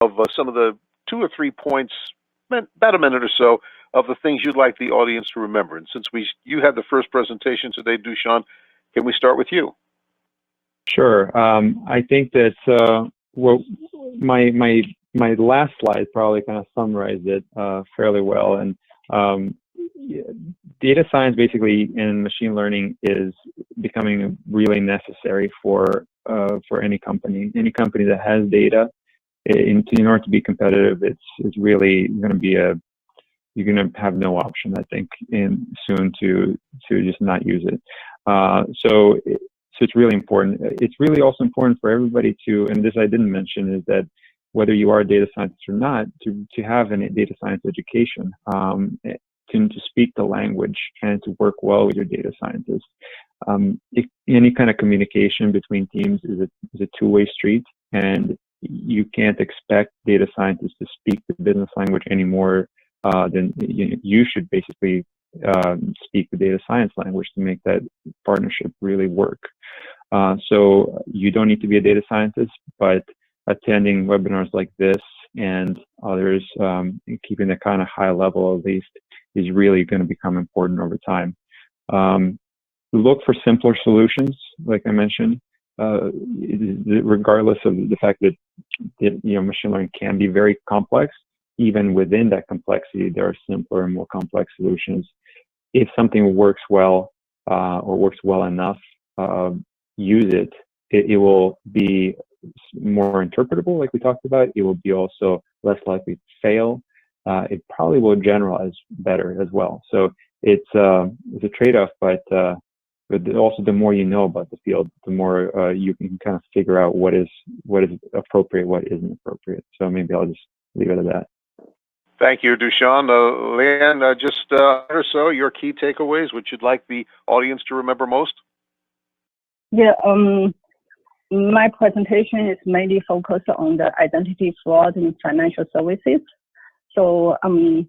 of some of the 2 or 3 points, about a minute or so, of the things you'd like the audience to remember. And since you had the first presentation today, Dushan, can we start with you? Sure. I think that well, my last slide probably kind of summarized it fairly well. And data science, basically, in machine learning, is becoming really necessary for any company. Any company that has data, in order to be competitive, it's really going to be you're going to have no option, I think, soon to just not use it. So it's really important. It's really also important for everybody to, and this I didn't mention, is that whether you are a data scientist or not, to have a data science education, to speak the language and to work well with your data scientists. Any kind of communication between teams is a two-way street, and you can't expect data scientists to speak the business language any more than you should basically speak the data science language to make that partnership really work. So you don't need to be a data scientist, but attending webinars like this and others, keeping a kind of high level at least, is really going to become important over time. Look for simpler solutions, like I mentioned, regardless of the fact that machine learning can be very complex. Even within that complexity, there are simpler and more complex solutions. If something works well or works well enough, use it. It will be more interpretable, like we talked about. It will be also less likely to fail. It probably will generalize better as well. So it's a trade-off, but also the more you know about the field, the more you can kind of figure out what is appropriate, what isn't appropriate. So maybe I'll just leave it at that. Thank you, Dushan. Leanne, just or so, your key takeaways, which you'd like the audience to remember most? Yeah, my presentation is mainly focused on the identity fraud in financial services. So the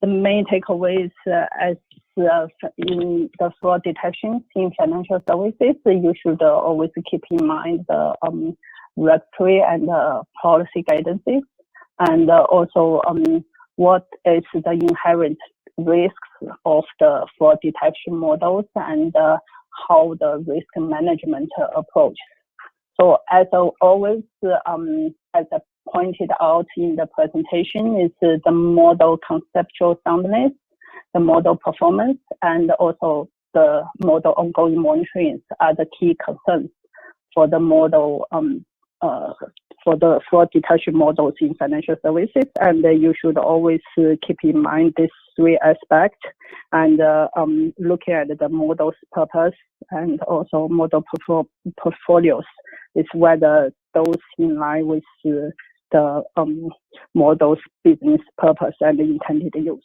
main takeaways as in the fraud detection in financial services, you should always keep in mind the regulatory and policy guidances, and also what is the inherent risks of the fraud detection models, and how the risk management approach. So as always, as I pointed out in the presentation, is the model conceptual soundness, the model performance, and also the model ongoing monitoring are the key concerns for the model, for the fraud detection models in financial services. And you should always keep in mind these three aspects, and looking at the model's purpose and also model portfolios is whether those in line with the model's business purpose and intended use.